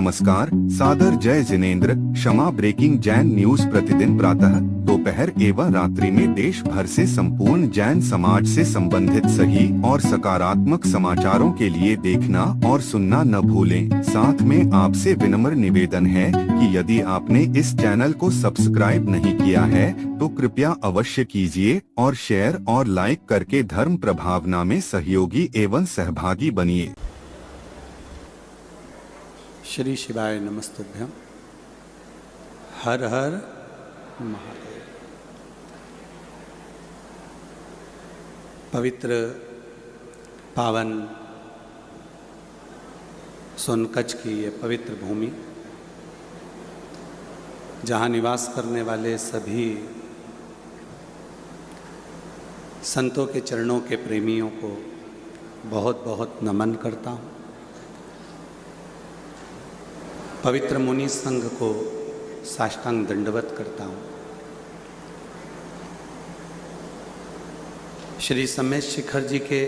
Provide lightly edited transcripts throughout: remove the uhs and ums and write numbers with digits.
नमस्कार, सादर जय जिनेंद्र। क्षमा ब्रेकिंग जैन न्यूज प्रतिदिन प्रातः, दोपहर एवं रात्रि में देश भर से संपूर्ण जैन समाज से संबंधित सही और सकारात्मक समाचारों के लिए देखना और सुनना न भूलें। साथ में आपसे विनम्र निवेदन है कि यदि आपने इस चैनल को सब्सक्राइब नहीं किया है तो कृपया अवश्य कीजिए और शेयर और लाइक करके धर्म प्रभावना में सहयोगी एवं सहभागी बनिए। श्री शिवाय नमस्तुभ्यं। हर हर महादेव। पवित्र पावन सोनकच्छ की ये पवित्र भूमि, जहाँ निवास करने वाले सभी संतों के चरणों के प्रेमियों को बहुत बहुत नमन करता हूँ। पवित्र मुनि संघ को साष्टांग दंडवत करता हूँ। श्री सम्मेश शिखर जी के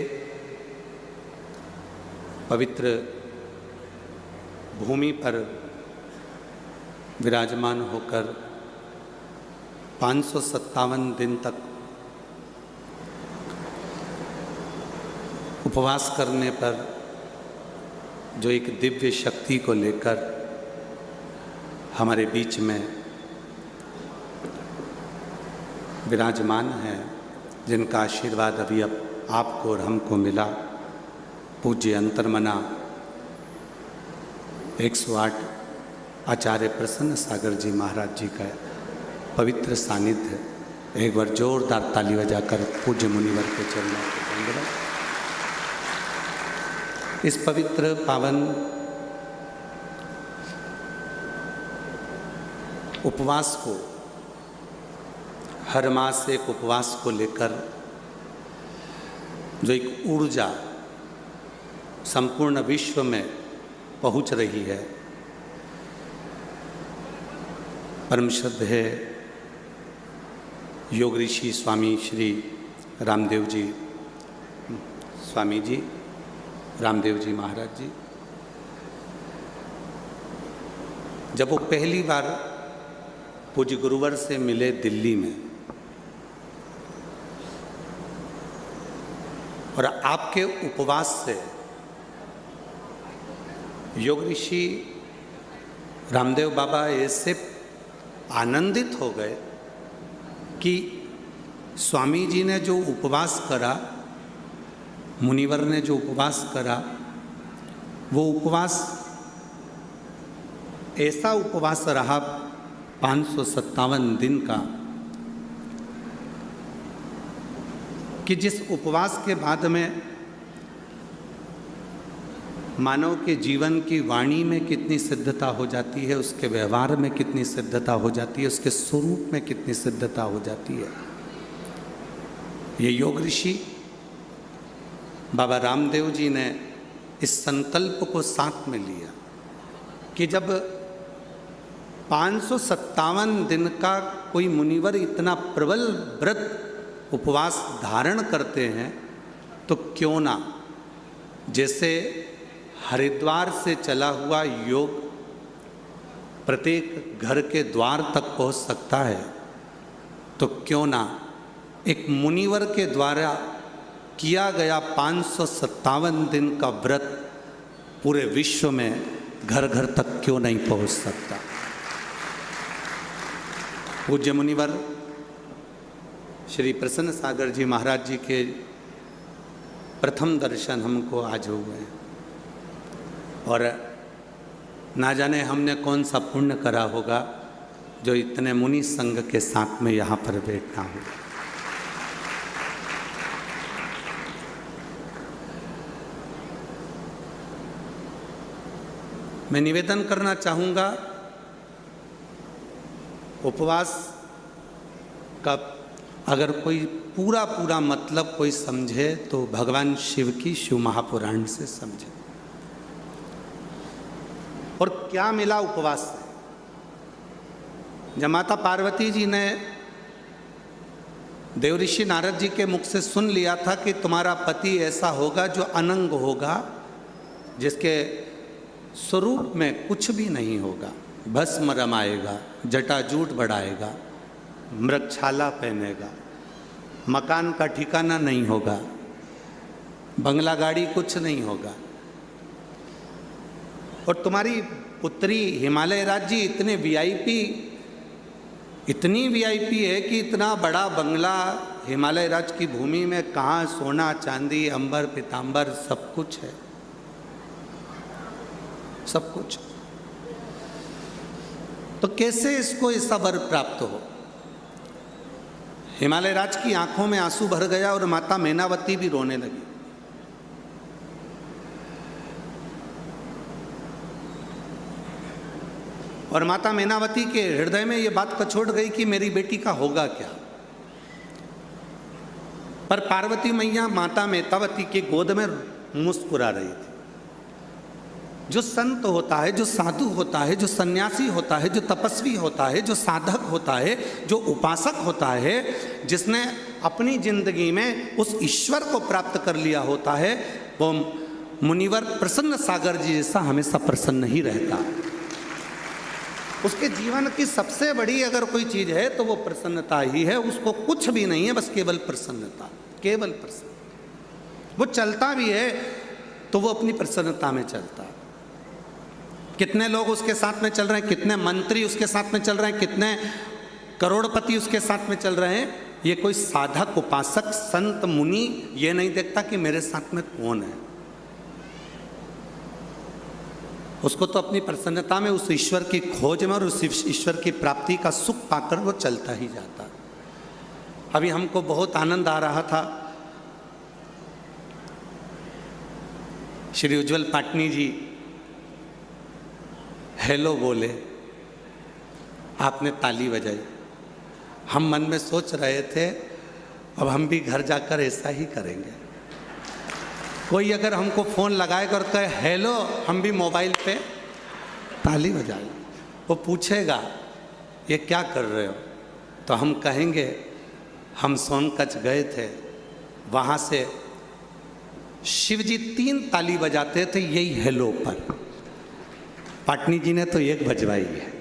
पवित्र भूमि पर विराजमान होकर 557 दिन तक उपवास करने पर जो एक दिव्य शक्ति को लेकर हमारे बीच में विराजमान है, जिनका आशीर्वाद अभी अब आपको और हमको मिला, पूज्य अंतर्मना 108 आचार्य प्रसन्न सागर जी महाराज जी का पवित्र सानिध्य। एक बार जोरदार ताली बजाकर पूज्य मुनिवर के चरणों को वंदना। इस पवित्र पावन उपवास को, हर मास एक उपवास को लेकर जो एक ऊर्जा संपूर्ण विश्व में पहुंच रही है, परम श्रद्धेय योग ऋषि स्वामी श्री रामदेव जी स्वामी जी, रामदेव जी महाराज जी, जब वो पहली बार पूज्य गुरुवर से मिले दिल्ली में, और आपके उपवास से योग ऋषि रामदेव बाबा ऐसे आनंदित हो गए कि स्वामी जी ने जो उपवास करा, मुनिवर ने जो उपवास करा, वो उपवास ऐसा उपवास रहा 557 दिन का कि जिस उपवास के बाद में मानव के जीवन की वाणी में कितनी सिद्धता हो जाती है, उसके व्यवहार में कितनी सिद्धता हो जाती है, उसके स्वरूप में कितनी सिद्धता हो जाती है। ये योग ऋषि बाबा रामदेव जी ने इस संकल्प को साथ में लिया कि जब 557 दिन का कोई मुनिवर इतना प्रबल व्रत उपवास धारण करते हैं, तो क्यों ना, जैसे हरिद्वार से चला हुआ योग प्रत्येक घर के द्वार तक पहुंच सकता है, तो क्यों ना एक मुनिवर के द्वारा किया गया 557 दिन का व्रत पूरे विश्व में घर घर तक क्यों नहीं पहुंच सकता। पूज्य मुनिवर श्री प्रसन्न सागर जी महाराज जी के प्रथम दर्शन हमको आज हो गए, और ना जाने हमने कौन सा पुण्य करा होगा जो इतने मुनि संघ के साथ में यहाँ पर बैठना हो। मैं निवेदन करना चाहूँगा, उपवास का अगर कोई पूरा मतलब कोई समझे तो भगवान शिव की शिव महापुराण से समझे। और क्या मिला उपवास से? जब माता पार्वती जी ने देवऋषि नारद जी के मुख से सुन लिया था कि तुम्हारा पति ऐसा होगा जो अनंग होगा, जिसके स्वरूप में कुछ भी नहीं होगा, भस्म रमाएगा, जटाजूट बढ़ाएगा, मृगछाला पहनेगा, मकान का ठिकाना नहीं होगा, बंगला गाड़ी कुछ नहीं होगा। और तुम्हारी पुत्री हिमालय राज्य इतनी वीआईपी है कि इतना बड़ा बंगला हिमालय राज्य की भूमि में कहाँ सोना चांदी अंबर पीतांबर सब कुछ है, सब कुछ। तो कैसे इसको ऐसा वर प्राप्त हो? हिमालय राज की आंखों में आंसू भर गया और माता मैनावती भी रोने लगी। और माता मैनावती के हृदय में यह बात कचोट गई कि मेरी बेटी का होगा क्या। पर पार्वती मैया माता मैनावती के गोद में मुस्कुरा रही थी। जो संत होता है, जो साधु होता है, जो सन्यासी होता है, जो तपस्वी होता है, जो साधक होता है, जो उपासक होता है, जिसने अपनी जिंदगी में उस ईश्वर को प्राप्त कर लिया होता है, वो मुनिवर प्रसन्न सागर जी जैसा हमेशा प्रसन्न ही रहता। उसके जीवन की सबसे बड़ी अगर कोई चीज है तो वो प्रसन्नता ही है। उसको कुछ भी नहीं है, बस केवल प्रसन्नता, केवल प्रसन्न। वो चलता भी है तो वो अपनी प्रसन्नता में चलता है। कितने लोग उसके साथ में चल रहे हैं, कितने मंत्री उसके साथ में चल रहे हैं, कितने करोड़पति उसके साथ में चल रहे हैं, ये कोई साधक उपासक संत मुनि ये नहीं देखता कि मेरे साथ में कौन है। उसको तो अपनी प्रसन्नता में उस ईश्वर की खोज में और उस ईश्वर की प्राप्ति का सुख पाकर वो चलता ही जाता। अभी हमको बहुत आनंद आ रहा था, श्री उज्जवल पाटनी जी हेलो बोले, आपने ताली बजाई। हम मन में सोच रहे थे अब हम भी घर जाकर ऐसा ही करेंगे। कोई अगर हमको फ़ोन लगाएगा और कहे हेलो, हम भी मोबाइल पे ताली बजाए। वो पूछेगा ये क्या कर रहे हो, तो हम कहेंगे हम सोनकच्छ गए थे, वहाँ से शिव जी 3 ताली बजाते थे यही हेलो पर। पाटनी जी ने तो 1 बजवाई है।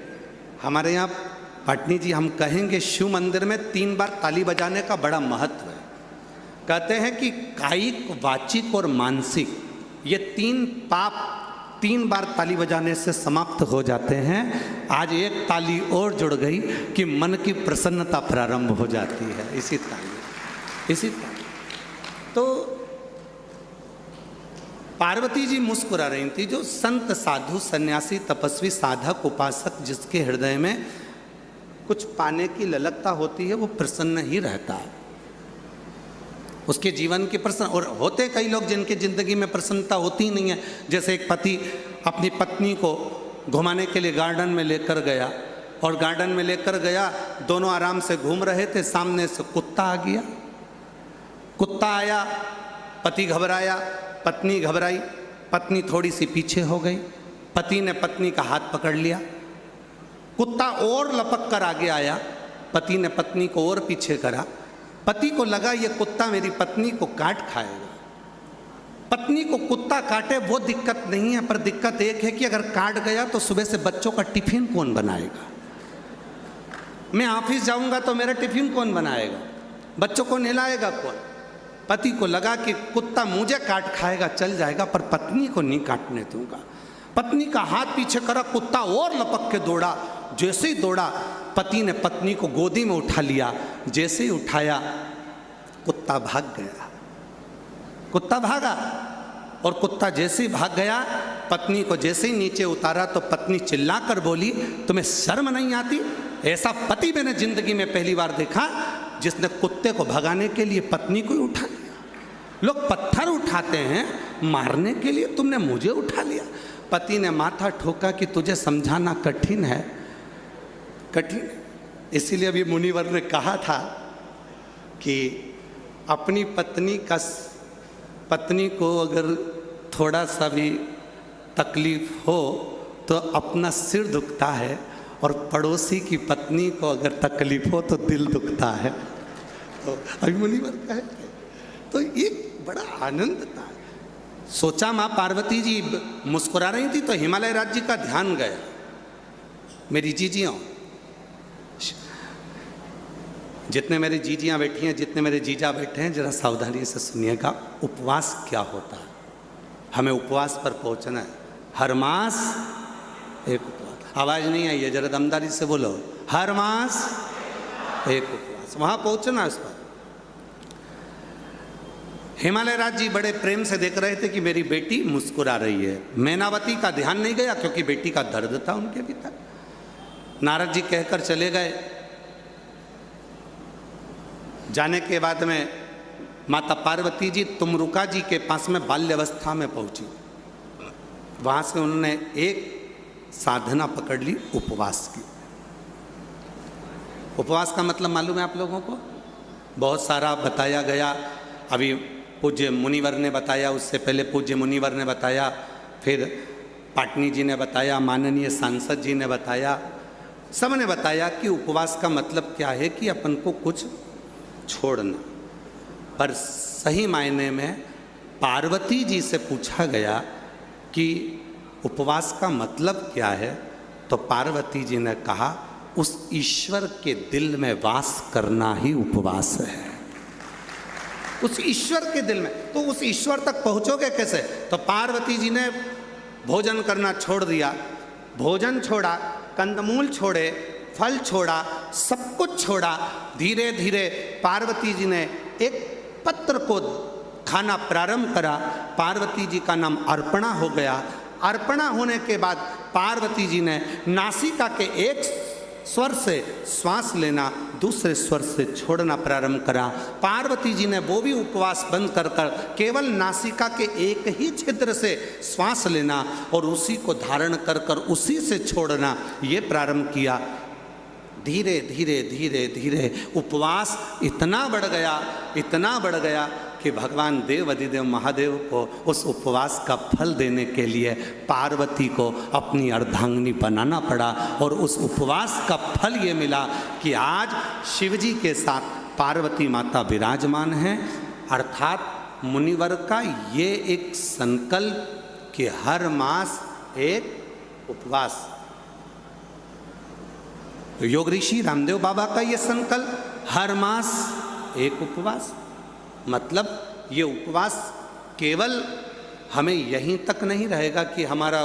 हमारे यहाँ पाटनी जी हम कहेंगे शिव मंदिर में 3 बार ताली बजाने का बड़ा महत्व है। कहते हैं कि कायिक, वाचिक और मानसिक ये 3 पाप 3 बार ताली बजाने से समाप्त हो जाते हैं। आज 1 ताली और जुड़ गई कि मन की प्रसन्नता प्रारंभ हो जाती है इसी ताली। तो पार्वती जी मुस्कुरा रही थी। जो संत साधु सन्यासी तपस्वी साधक उपासक जिसके हृदय में कुछ पाने की ललकता होती है वो प्रसन्न ही रहता है। उसके जीवन की प्रसन्न। और होते कई लोग जिनकी जिंदगी में प्रसन्नता होती ही नहीं है। जैसे एक पति अपनी पत्नी को घुमाने के लिए गार्डन में लेकर गया और गार्डन में लेकर गया, दोनों आराम से घूम रहे थे, सामने से कुत्ता आ गया। कुत्ता आया, पति घबराया, पत्नी घबराई, पत्नी थोड़ी सी पीछे हो गई, पति ने पत्नी का हाथ पकड़ लिया। कुत्ता और लपक कर आगे आया, पति ने पत्नी को और पीछे करा। पति को लगा ये कुत्ता मेरी पत्नी को काट खाएगा। पत्नी को कुत्ता काटे वो दिक्कत नहीं है, पर दिक्कत एक है कि अगर काट गया तो सुबह से बच्चों का टिफिन कौन बनाएगा। मैं ऑफिस जाऊंगा तो मेरा टिफिन कौन बनाएगा, बच्चों को नहलाएगा कौन। पति को लगा कि कुत्ता मुझे काट खाएगा चल जाएगा, पर पत्नी को नहीं काटने दूंगा। पत्नी का हाथ पीछे करा, कुत्ता और लपक के दौड़ा। जैसे ही दौड़ा, पति ने पत्नी को गोदी में उठा लिया। जैसे ही उठाया, कुत्ता भाग गया। कुत्ता भागा और कुत्ता जैसे ही भाग गया, पत्नी को जैसे ही नीचे उतारा तो पत्नी चिल्लाकर बोली, तुम्हें शर्म नहीं आती? ऐसा पति मैंने जिंदगी में पहली बार देखा जिसने कुत्ते को भगाने के लिए पत्नी को ही उठा लिया। लोग पत्थर उठाते हैं मारने के लिए, तुमने मुझे उठा लिया। पति ने माथा ठोका कि तुझे समझाना कठिन है, कठिन। इसीलिए अभी मुनिवर ने कहा था कि अपनी पत्नी को अगर थोड़ा सा भी तकलीफ हो तो अपना सिर दुखता है, और पड़ोसी की पत्नी को अगर तकलीफ हो तो दिल दुखता है। तो अभी मुनिवर कहे तो ये बड़ा आनंद था। सोचा माँ पार्वती जी मुस्कुरा रही थी तो हिमालय राज्य का ध्यान गया। मेरी जीजियों, जितने मेरी जीजियाँ बैठी हैं, जितने मेरे जीजा बैठे हैं, जरा सावधानी से सुनिएगा। उपवास क्या होता है? हमें उपवास पर पहुंचना है। हर मास एक उपवास। आवाज नहीं आई है, जरा दमदारी से बोलो। हर मास एक उपवास, वहां पहुंचना है उस पर। हिमालय राज जी बड़े प्रेम से देख रहे थे कि मेरी बेटी मुस्कुरा रही है। मैनावती का ध्यान नहीं गया क्योंकि बेटी का दर्द था उनके भीतर। नारद जी कहकर चले गए। जाने के बाद में माता पार्वती जी तुमरुका जी के पास में बाल्यावस्था में पहुंची। वहां से उन्होंने एक साधना पकड़ ली, उपवास की। उपवास का मतलब मालूम है आप लोगों को? बहुत सारा बताया गया। अभी पूज्य मुनिवर ने बताया, उससे पहले पूज्य मुनिवर ने बताया, फिर पाटनी जी ने बताया, माननीय सांसद जी ने बताया, सब ने बताया कि उपवास का मतलब क्या है कि अपन को कुछ छोड़ना। पर सही मायने में पार्वती जी से पूछा गया कि उपवास का मतलब क्या है, तो पार्वती जी ने कहा उस ईश्वर के दिल में वास करना ही उपवास है। उस ईश्वर के दिल में। तो उस ईश्वर तक पहुंचोगे कैसे? तो पार्वती जी ने भोजन करना छोड़ दिया। भोजन छोड़ा, कंदमूल छोड़े, फल छोड़ा, सब कुछ छोड़ा। धीरे धीरे पार्वती जी ने एक पत्र को खाना प्रारंभ करा। पार्वती जी का नाम अर्पणा हो गया। अर्पणा होने के बाद पार्वती जी ने नासिका के एक स्वर से श्वास लेना, दूसरे स्वर से छोड़ना प्रारंभ करा। पार्वती जी ने वो भी उपवास बंद कर कर केवल नासिका के एक ही छिद्र से श्वास लेना और उसी को धारण कर कर उसी से छोड़ना, ये प्रारंभ किया। धीरे धीरे धीरे धीरे उपवास इतना बढ़ गया, इतना बढ़ गया कि भगवान देव अधिदेव महादेव को उस उपवास का फल देने के लिए पार्वती को अपनी अर्धांगिनी बनाना पड़ा। और उस उपवास का फल ये मिला कि आज शिवजी के साथ पार्वती माता विराजमान हैं। अर्थात मुनिवर का ये एक संकल्प कि हर मास एक उपवास। तो योग ऋषि रामदेव बाबा का ये संकल्प, हर मास एक उपवास। मतलब ये उपवास केवल हमें यहीं तक नहीं रहेगा कि हमारा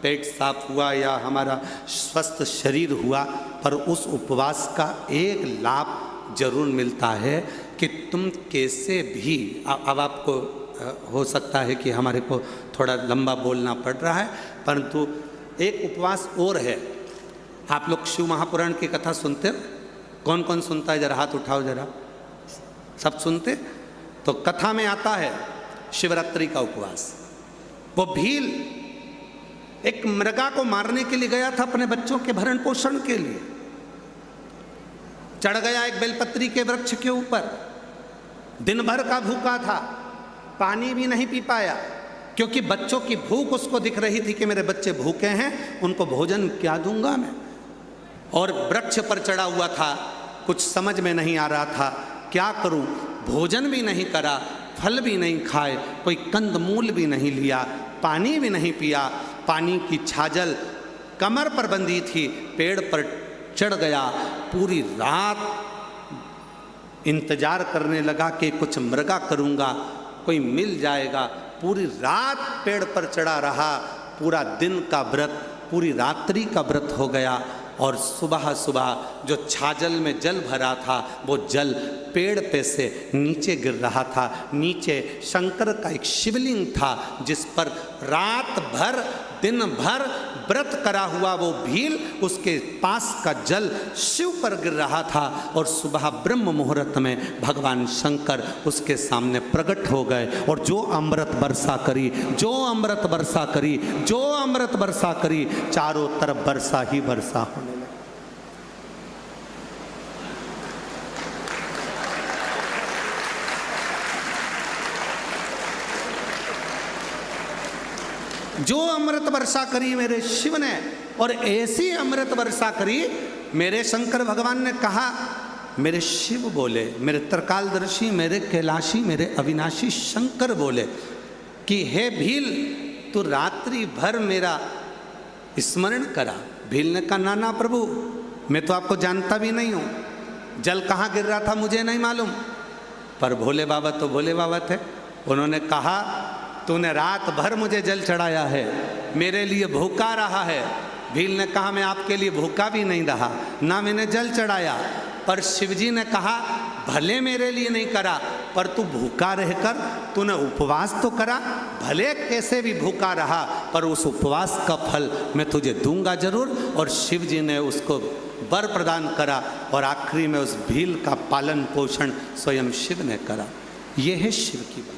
पेट साफ हुआ या हमारा स्वस्थ शरीर हुआ, पर उस उपवास का एक लाभ जरूर मिलता है कि तुम कैसे भी, अब आपको हो सकता है कि हमारे को थोड़ा लंबा बोलना पड़ रहा है, परंतु एक उपवास और है। आप लोग शिव महापुराण की कथा सुनते हो? कौन कौन सुनता है? जरा हाथ उठाओ जरा। सब सुनते? तो कथा में आता है शिवरात्रि का उपवास। वो भील एक मृगा को मारने के लिए गया था अपने बच्चों के भरण पोषण के लिए। चढ़ गया एक बेलपत्री के वृक्ष के ऊपर। दिन भर का भूखा था, पानी भी नहीं पी पाया क्योंकि बच्चों की भूख उसको दिख रही थी कि मेरे बच्चे भूखे हैं, उनको भोजन क्या दूंगा मैं। और वृक्ष पर चढ़ा हुआ था, कुछ समझ में नहीं आ रहा था क्या करूं। भोजन भी नहीं करा, फल भी नहीं खाए, कोई कंदमूल भी नहीं लिया, पानी भी नहीं पिया। पानी की छाजल कमर पर बंधी थी, पेड़ पर चढ़ गया। पूरी रात इंतजार करने लगा कि कुछ मृगा करूंगा, कोई मिल जाएगा। पूरी रात पेड़ पर चढ़ा रहा। पूरा दिन का व्रत, पूरी रात्रि का व्रत हो गया। और सुबह सुबह जो छाजल में जल भरा था, वो जल पेड़ पे से नीचे गिर रहा था। नीचे शंकर का एक शिवलिंग था जिस पर रात भर दिन भर व्रत करा हुआ वो भील, उसके पास का जल शिव पर गिर रहा था। और सुबह ब्रह्म मुहूर्त में भगवान शंकर उसके सामने प्रकट हो गए और जो अमृत वर्षा करी, जो अमृत वर्षा करी, जो अमृत वर्षा करी, चारों तरफ वर्षा ही वर्षा होने लगी। जो अमृत वर्षा करी मेरे शिव ने, और ऐसी अमृत वर्षा करी मेरे शंकर भगवान ने कहा, मेरे शिव बोले, मेरे त्रिकालदर्शी, मेरे कैलाशी, मेरे अविनाशी शंकर बोले कि हे भील तू रात्रि भर मेरा स्मरण करा। भील ने कहा ना ना प्रभु, मैं तो आपको जानता भी नहीं हूँ, जल कहाँ गिर रहा था मुझे नहीं मालूम, पर भोले बाबा तो भोले बाबा थे। उन्होंने कहा तूने रात भर मुझे जल चढ़ाया है, मेरे लिए भूखा रहा है। भील ने कहा मैं आपके लिए भूखा भी नहीं रहा, ना मैंने जल चढ़ाया। पर शिवजी ने कहा भले मेरे लिए नहीं करा, पर तू भूखा रहकर तूने उपवास तो करा, भले कैसे भी भूखा रहा, पर उस उपवास का फल मैं तुझे दूंगा जरूर। और शिवजी ने उसको वर प्रदान करा और आखिरी में उस भील का पालन पोषण स्वयं शिव ने करा। यह है शिव की बात।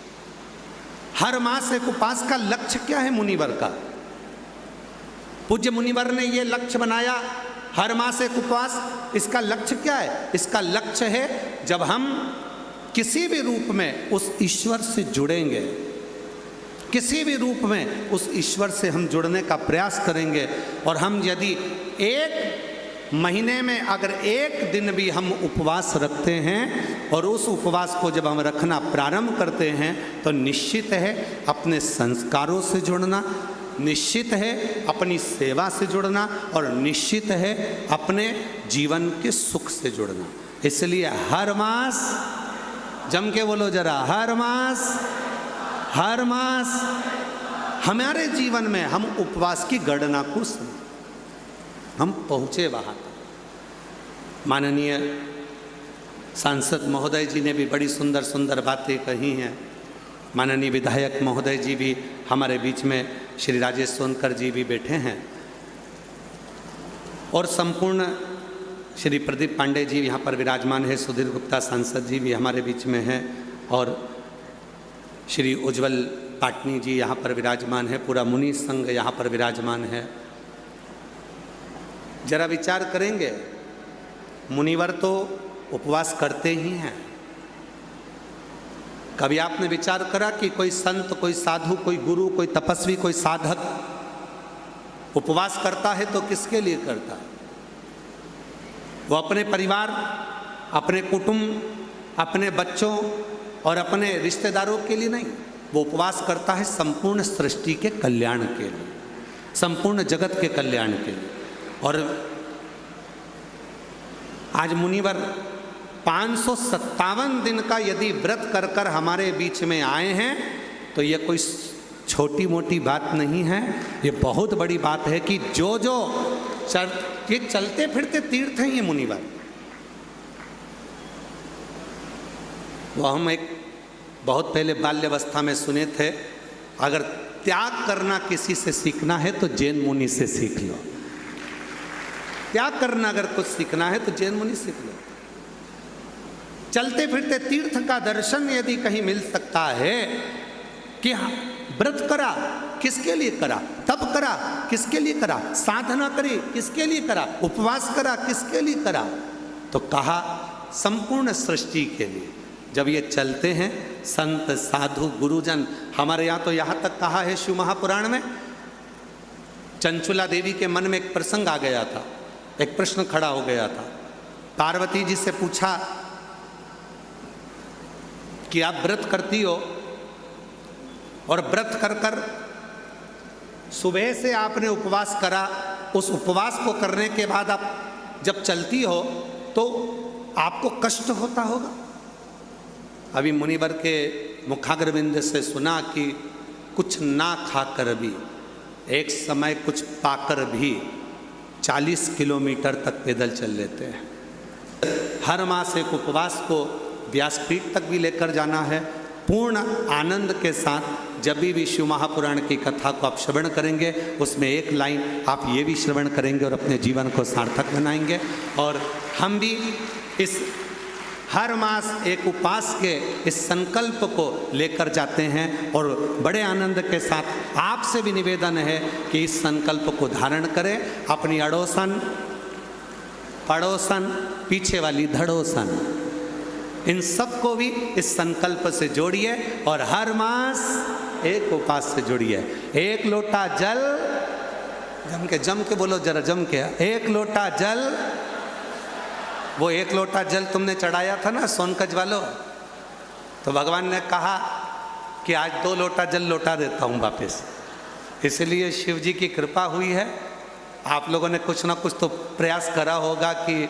हर मास एक उपवास का लक्ष्य क्या है मुनिवर का? पूज्य मुनिवर ने यह लक्ष्य बनाया, हर मास एक उपवास। इसका लक्ष्य क्या है? इसका लक्ष्य है जब हम किसी भी रूप में उस ईश्वर से जुड़ेंगे, किसी भी रूप में उस ईश्वर से हम जुड़ने का प्रयास करेंगे, और हम यदि एक महीने में अगर एक दिन भी हम उपवास रखते हैं और उस उपवास को जब हम रखना प्रारंभ करते हैं, तो निश्चित है अपने संस्कारों से जुड़ना, निश्चित है अपनी सेवा से जुड़ना, और निश्चित है अपने जीवन के सुख से जुड़ना। इसलिए हर मास, जम के बोलो जरा, हर मास हमारे जीवन में हम उपवास की गणना को हम पहुँचे वहाँ तक। माननीय सांसद महोदय जी ने भी बड़ी सुंदर सुंदर बातें कही हैं। माननीय विधायक महोदय जी भी हमारे बीच में, श्री राजेश सोनकर जी भी बैठे हैं, और संपूर्ण श्री प्रदीप पांडे जी यहाँ पर विराजमान है, सुधीर गुप्ता सांसद जी भी हमारे बीच में हैं, और श्री उज्जवल पाटनी जी यहाँ पर विराजमान है, पूरा मुनि संघ यहाँ पर विराजमान है। जरा विचार करेंगे, मुनिवर तो उपवास करते ही हैं। कभी आपने विचार करा कि कोई संत, कोई साधु, कोई गुरु, कोई तपस्वी, कोई साधक उपवास करता है तो किसके लिए करता है? वो अपने परिवार, अपने कुटुंब, अपने बच्चों और अपने रिश्तेदारों के लिए नहीं, वो उपवास करता है संपूर्ण सृष्टि के कल्याण के लिए, संपूर्ण जगत के कल्याण के लिए। और आज मुनिवर 557 दिन का यदि व्रत कर कर हमारे बीच में आए हैं, तो ये कोई छोटी मोटी बात नहीं है, ये बहुत बड़ी बात है कि जो जो ये चलते फिरते तीर्थ हैं ये मुनिवर। वो हम एक बहुत पहले बाल्यावस्था में सुने थे, अगर त्याग करना किसी से सीखना है तो जैन मुनि से सीख लो। त्याग करना अगर कुछ सीखना है तो जैन मुनि सीख लो। चलते फिरते तीर्थ का दर्शन यदि कहीं मिल सकता है कि हाँ, व्रत करा किसके लिए करा, तप करा किसके लिए करा, साधना करी किसके लिए करा, उपवास करा किसके लिए करा, तो कहा संपूर्ण सृष्टि के लिए। जब ये चलते हैं संत साधु गुरुजन, हमारे यहाँ तो यहाँ तक कहा है शिव महापुराण में, चंचुला देवी के मन में एक प्रसंग आ गया था, एक प्रश्न खड़ा हो गया था। पार्वती जी से पूछा कि आप व्रत करती हो और व्रत कर कर सुबह से आपने उपवास करा, उस उपवास को करने के बाद आप जब चलती हो तो आपको कष्ट होता होगा। अभी मुनिवर के मुखाग्रविंद से सुना कि कुछ ना खाकर भी, एक समय कुछ पाकर भी 40 किलोमीटर तक पैदल चल लेते हैं। हर मास एक उपवास को व्यासपीठ तक भी लेकर जाना है, पूर्ण आनंद के साथ। जब भी शिव महापुराण की कथा को आप श्रवण करेंगे, उसमें एक लाइन आप ये भी श्रवण करेंगे और अपने जीवन को सार्थक बनाएंगे। और हम भी इस हर मास एक उपवास के इस संकल्प को लेकर जाते हैं, और बड़े आनंद के साथ आपसे भी निवेदन है कि इस संकल्प को धारण करें। अपनी अड़ोसन पड़ोसन पीछे वाली धड़ोसन, इन सबको भी इस संकल्प से जोड़िए और हर मास एक उपवास से जुड़िए। एक लोटा जल, जम के बोलो जरा, जम के, एक लोटा जल। वो एक लोटा जल तुमने चढ़ाया था ना सोनकज वालों, तो भगवान ने कहा कि आज 2 लोटा जल लौटा देता हूँ वापस। इसलिए शिव जी की कृपा हुई है। आप लोगों ने कुछ ना कुछ तो प्रयास करा होगा कि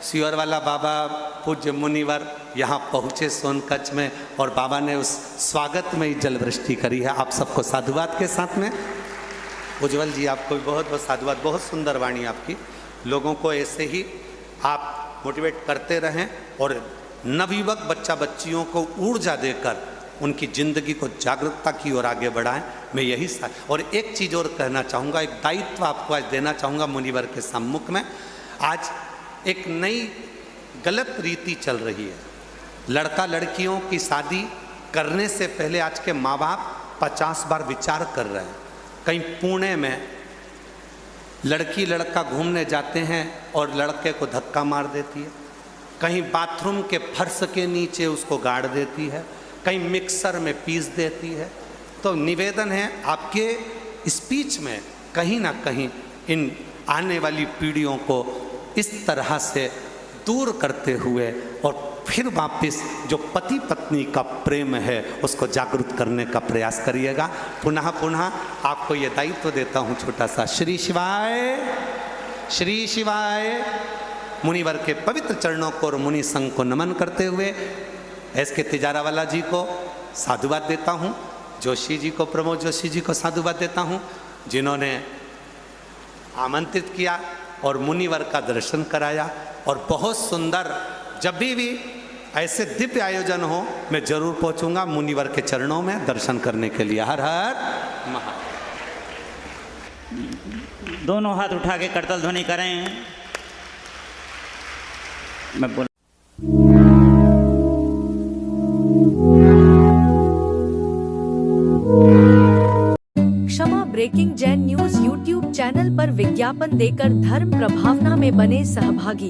सियोर वाला बाबा पूज्य मुनिवर यहाँ पहुँचे सोनकच्छ में, और बाबा ने उस स्वागत में ही जल वृष्टि करी है। आप सबको साधुवाद के साथ में। उज्जवल जी आपको भी बहुत बहुत साधुवाद। बहुत सुंदर वाणी आपकी। लोगों को ऐसे ही आप मोटिवेट करते रहें और नवयुवक बच्चा बच्चियों को ऊर्जा देकर उनकी ज़िंदगी को जागरूकता की ओर आगे बढ़ाएं। मैं यही और एक चीज़ और कहना चाहूँगा, एक दायित्व आपको आज देना चाहूँगा मुनिवर के सम्मुख में। आज एक नई गलत रीति चल रही है। लड़का लड़कियों की शादी करने से पहले आज के माँ बाप 50 बार विचार कर रहे हैं। कहीं पुणे में लड़की लड़का घूमने जाते हैं और लड़के को धक्का मार देती है, कहीं बाथरूम के फर्श के नीचे उसको गाड़ देती है, कहीं मिक्सर में पीस देती है। तो निवेदन है आपके स्पीच में कहीं ना कहीं इन आने वाली पीढ़ियों को इस तरह से दूर करते हुए और फिर वापस जो पति पत्नी का प्रेम है उसको जागरूक करने का प्रयास करिएगा। पुनः पुनः आपको ये दायित्व देता हूँ छोटा सा। श्री शिवाय मुनिवर के पवित्र चरणों को और मुनि संघ को नमन करते हुए एस.के. तिजारावाला जी को साधुवाद देता हूँ, जोशी जी को, प्रमोद जोशी जी को साधुवाद देता हूँ, जिन्होंने आमंत्रित किया और मुनिवर का दर्शन कराया। और बहुत सुंदर, जब भी ऐसे दिव्य आयोजन हो मैं जरूर पहुंचूंगा मुनिवर के चरणों में दर्शन करने के लिए। हर हर महादेव। दोनों हाथ उठा के करतल ध्वनि करें। मैं बोल Kshama breaking Jain news YouTube channel पर विज्ञापन देकर धर्म प्रभावना में बने सहभागी।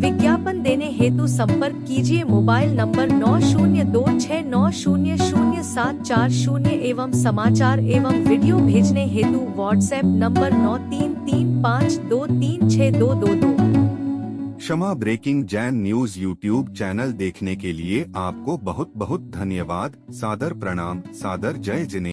विज्ञापन देने हेतु संपर्क कीजिए मोबाइल नंबर 9026900740 एवं समाचार एवं वीडियो भेजने हेतु WhatsApp number 9335236222। Kshama breaking Jain news YouTube channel देखने के लिए आपको बहुत बहुत धन्यवाद। सादर प्रणाम, सादर जय जिनेंद्र।